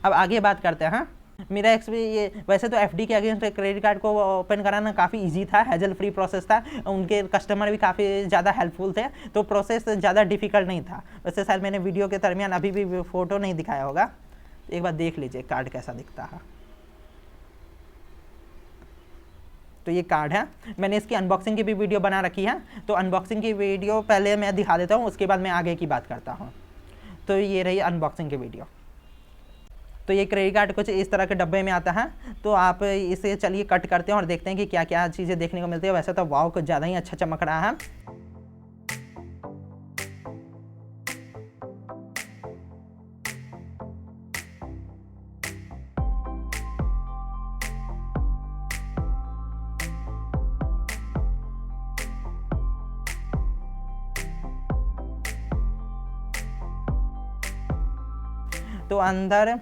अब आगे बात करते हैं। मेरा ये वैसे तो FD के अगेंस्ट क्रेडिट कार्ड को ओपन कराना काफ़ी इजी था, हैजल फ्री प्रोसेस था, उनके कस्टमर भी काफ़ी ज़्यादा हेल्पफुल थे, तो प्रोसेस ज़्यादा डिफिकल्ट नहीं था। वैसे शायद मैंने वीडियो के दरमियान अभी भी फ़ोटो नहीं दिखाया होगा, एक बार देख लीजिए कार्ड कैसा दिखता है। तो ये कार्ड है, मैंने इसकी अनबॉक्सिंग की भी वीडियो बना रखी है, तो अनबॉक्सिंग की वीडियो पहले मैं दिखा देता हूँ, उसके बाद मैं आगे की बात करता हूँ। तो ये रही अनबॉक्सिंग की वीडियो। तो ये क्रेडिट कार्ड कुछ इस तरह के डब्बे में आता है, तो आप इसे चलिए कट करते हैं और देखते हैं कि क्या क्या चीज़ें देखने को मिलती है। वैसे तो वाव कुछ ज़्यादा ही अच्छा चमक रहा है। तो अंदर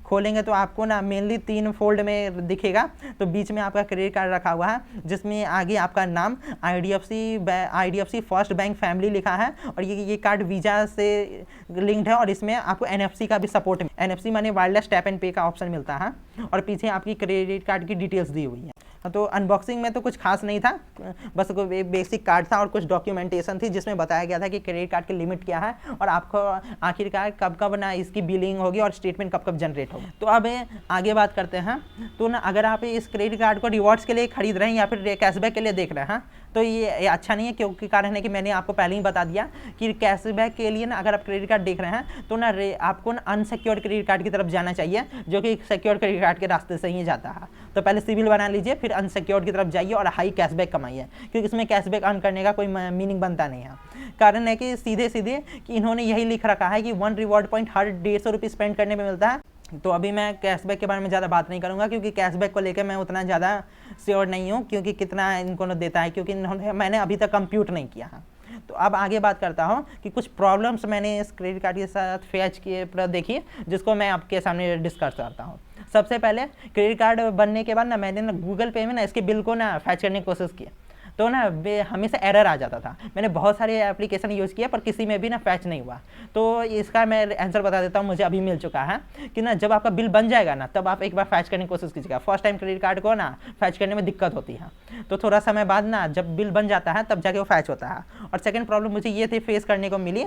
खोलेंगे तो आपको ना मेनली 3 फोल्ड में दिखेगा। तो बीच में आपका क्रेडिट कार्ड रखा हुआ है, जिसमें आगे आपका नाम IDFC फर्स्ट बैंक फैमिली लिखा है, और ये कार्ड वीज़ा से लिंक्ड है, और इसमें आपको NFC का भी सपोर्ट है। NFC माने वायरलेस टैप एंड पे का ऑप्शन मिलता है, और पीछे आपकी क्रेडिट कार्ड की डिटेल्स दी हुई है। तो अनबॉक्सिंग में तो कुछ खास नहीं था, बस कोई बेसिक कार्ड था और कुछ डॉक्यूमेंटेशन थी जिसमें बताया गया था कि क्रेडिट कार्ड की लिमिट क्या है और आपको आखिरकार कब कब ना इसकी बिलिंग होगी और स्टेटमेंट कब कब जनरेट होगा। तो अब आगे बात करते हैं। तो ना अगर आप इस क्रेडिट कार्ड को रिवॉर्ड्स के लिए खरीद रहे हैं या फिर कैशबैक के लिए देख रहे हैं, तो ये अच्छा नहीं है, क्योंकि कारण है कि मैंने आपको पहले ही बता दिया कि कैशबैक के लिए ना अगर आप क्रेडिट कार्ड देख रहे हैं तो ना आपको ना अनसिक्योर्ड क्रेडिट कार्ड की तरफ जाना चाहिए, जो कि सिक्योर्ड क्रेडिट कार्ड के रास्ते से ही जाता है। तो पहले सिविल बना लीजिए, फिर अनसिक्योर्ड की तरफ जाइए और हाई कैशबैक कमाइए, क्योंकि इसमें कैशबैक अर्न करने का कोई मीनिंग बनता नहीं है। कारण है कि सीधे कि इन्होंने यही लिख रखा है कि 1 रिवॉर्ड पॉइंट हर 150 रुपये स्पेंड करने में मिलता है। तो अभी मैं कैशबैक के बारे में ज़्यादा बात नहीं करूँगा, क्योंकि कैशबैक को लेकर मैं उतना ज़्यादा श्योर नहीं हूँ क्योंकि कितना इनको देता है, क्योंकि मैंने अभी तक कंप्यूट नहीं किया है। तो अब आगे बात करता हूँ कि कुछ प्रॉब्लम्स मैंने इस क्रेडिट कार्ड के साथ फेच किए देखी, जिसको मैं आपके सामने डिस्कस करता हूँ। सबसे पहले क्रेडिट कार्ड बनने के बाद ना मैंने ना गूगल पे में ना इसके बिल को ना फैच करने की कोशिश की, तो ना हमेशा एरर आ जाता था। मैंने बहुत सारे एप्लीकेशन यूज़ किया पर किसी में भी ना फैच नहीं हुआ। तो इसका मैं आंसर बता देता हूँ, मुझे अभी मिल चुका है कि ना जब आपका बिल बन जाएगा ना तब आप एक बार फैच करने की कोशिश कीजिएगा। फर्स्ट टाइम क्रेडिट कार्ड को ना फैच करने में दिक्कत होती है, तो थोड़ा समय बाद ना जब बिल बन जाता है तब जाके वो फैच होता है। और सेकेंड प्रॉब्लम मुझे ये थी फेस करने को मिली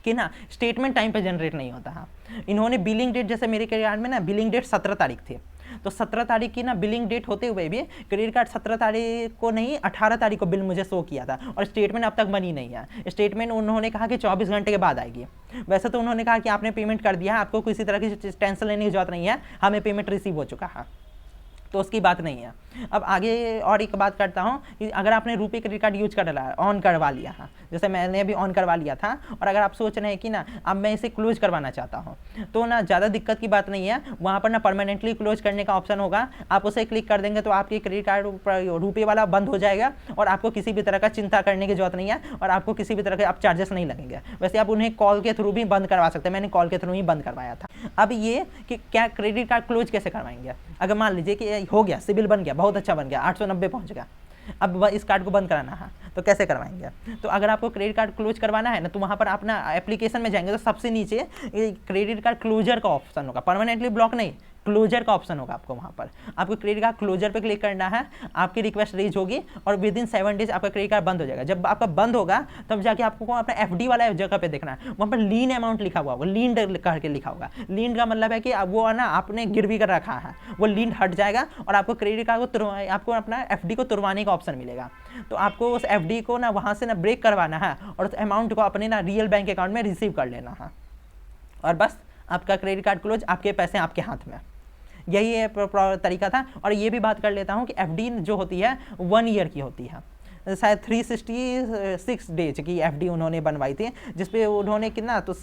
कि ना स्टेटमेंट टाइम पे जनरेट नहीं होता है। इन्होंने बिलिंग डेट, जैसे मेरे क्रेडिट कार्ड में ना बिलिंग डेट 17 तारीख थी, तो 17 तारीख की ना बिलिंग डेट होते हुए भी क्रेडिट कार्ड 17 तारीख को नहीं 18 तारीख को बिल मुझे शो किया था, और स्टेटमेंट अब तक बनी नहीं है। स्टेटमेंट उन्होंने कहा कि 24 घंटे के बाद आएगी। वैसे तो उन्होंने कहा कि आपने पेमेंट कर दिया है, आपको किसी तरह की टेंशन लेने की जरूरत नहीं है, हमें पेमेंट रिसीव हो चुका है, तो उसकी बात नहीं है। अब आगे और एक बात करता हूँ कि अगर आपने रुपए क्रेडिट कार्ड यूज कर रहा है, ऑन करवा लिया है, जैसे मैंने अभी ऑन करवा लिया था, और अगर आप सोच रहे हैं कि ना अब मैं इसे क्लोज करवाना चाहता हूँ, तो ना ज़्यादा दिक्कत की बात नहीं है। वहाँ पर ना परमानेंटली क्लोज करने का ऑप्शन होगा, आप उसे क्लिक कर देंगे तो आपके क्रेडिट कार्ड रुपये वाला बंद हो जाएगा, और आपको किसी भी तरह का चिंता करने की जरूरत नहीं है, और आपको किसी भी तरह के आप चार्जेस नहीं लगेंगे। वैसे आप उन्हें कॉल के थ्रू भी बंद करवा सकते हैं, मैंने कॉल के थ्रू ही बंद करवाया था। अब ये कि क्या क्रेडिट कार्ड क्लोज कैसे करवाएंगे, अगर मान लीजिए कि हो गया, सिबिल बन गया, बहुत अच्छा बन गया, 890 पहुंच गया, अब इस कार्ड को बंद कराना है, तो कैसे करवाएंगे। तो अगर आपको क्रेडिट कार्ड क्लोज करवाना है ना, तो वहाँ पर अपना एप्लीकेशन में जाएंगे तो सबसे नीचे क्रेडिट कार्ड क्लोजर का ऑप्शन होगा, परमानेंटली ब्लॉक नहीं, क्लोजर का ऑप्शन होगा। आपको वहाँ पर आपको क्रेडिट कार्ड क्लोजर पे क्लिक करना है, आपकी रिक्वेस्ट रेज होगी और विद इन 7 डेज आपका क्रेडिट कार्ड बंद हो जाएगा। जब आपका बंद होगा तब जाके आपको अपना एफडी वाला जगह पे देखना है, वहाँ पर लीन अमाउंट लिखा हुआ होगा, लीन करके लिखा होगा। लीन का मतलब है कि वो ना आपने गिरवी कर रखा है, वो लीन हट जाएगा और आपको क्रेडिट कार्ड को आपको अपना एफडी को तुड़वाने का ऑप्शन मिलेगा। तो आपको उस एफडी को ना वहाँ से ना ब्रेक करवाना है और उस अमाउंट को अपने ना रियल बैंक अकाउंट में रिसीव कर लेना है, और बस आपका क्रेडिट कार्ड क्लोज, आपके पैसे आपके हाथ में। यही तरीका था। और ये भी बात कर लेता हूँ कि एफडी जो होती है 1 ईयर की होती है, शायद 366 डेज की एफडी उन्होंने बनवाई थी, जिसपे उन्होंने कितना तो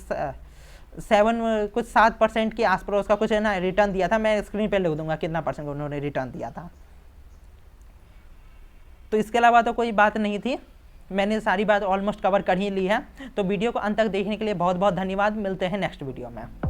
7% के आस पास का कुछ है ना रिटर्न दिया था। मैं स्क्रीन पे लिख दूंगा कितना परसेंट उन्होंने रिटर्न दिया था। तो इसके अलावा तो कोई बात नहीं थी, मैंने सारी बात ऑलमोस्ट कवर कर ही ली है। तो वीडियो को अंत तक देखने के लिए बहुत बहुत धन्यवाद। मिलते हैं नेक्स्ट वीडियो में।